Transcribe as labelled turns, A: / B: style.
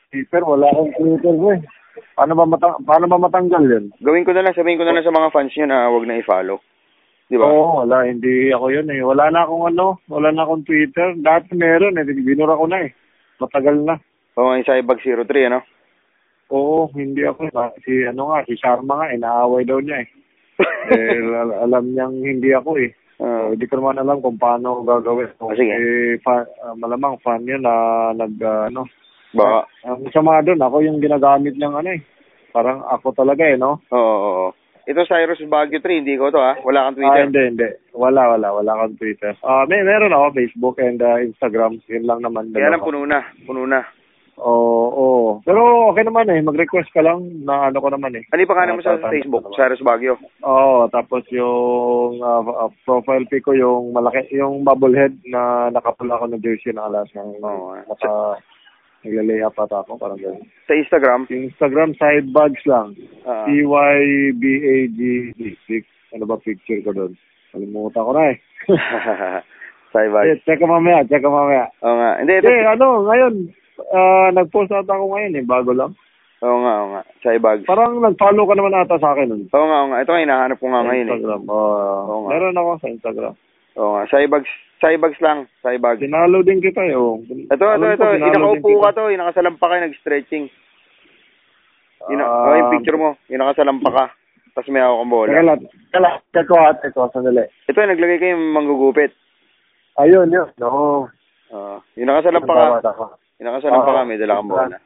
A: Twitter, wala akong Twitter ko eh. Paano ba matanggal yun?
B: Gawin ko na lang, sabihin ko na lang sa mga fans nyo na huwag na i-follow. Di ba?
A: Oo, wala. Hindi ako yun eh. Wala na akong Twitter. Dati meron eh. Binura ko na eh. Matagal na.
B: Oo, yung Cybag 03, ano?
A: Oo, hindi ako. Si Sharma nga, inaaway daw niya eh. Alam niyang hindi ako eh. Hindi ko naman alam kung paano gagawin.
B: Sige.
A: Malamang fan niya na
B: Baka.
A: Ang sama doon, ako yung ginagamit niyang parang ako talaga eh, no?
B: Oo. Ito Cyrus Baguio 3, hindi ko to Wala kang Twitter?
A: Hindi. Wala kang Twitter. Meron ako, Facebook and Instagram. Yun lang naman.
B: Kaya lang puno na.
A: Oo. Pero okay naman eh, mag-request ka lang na ko naman eh.
B: Ano yung pangalan mo sa Facebook? Cyrus Baguio?
A: Oo, tapos yung profile pic ko yung malaki, yung bubblehead na nakapula ako ng jersey na alas ng naglalay-up ata ako, parang gano'n.
B: Sa Instagram?
A: Yung Instagram, sidebags lang. CYBAGD. Ano ba picture ko doon? Kalimutan ko na eh.
B: Sidebags.
A: Check ka mamaya.
B: Oo nga. Hindi,
A: ngayon, nag-post ata ako ngayon eh, bago lang.
B: Oo nga. Sidebags.
A: Parang nag-follow ka naman ata sa akin nun.
B: Oo nga. Ito nga, hinahanap ko nga ngayon
A: Instagram. Meron ako sa Instagram.
B: Oo nga. Sidebags lang. Sidebags.
A: Sinalo din kita eh.
B: Ito. Inakaupo ka to. Inakasalampa ka, nag-stretching. Yung picture mo. Inakasalampa ka. Tapos may ako kang bola.
A: Check ko, sandali.
B: Ito, naglagay kayo yung manggugupit.
A: Ayun. Oo.
B: Inakasalampa ka. Inakasalampa ka, may dala kang bola.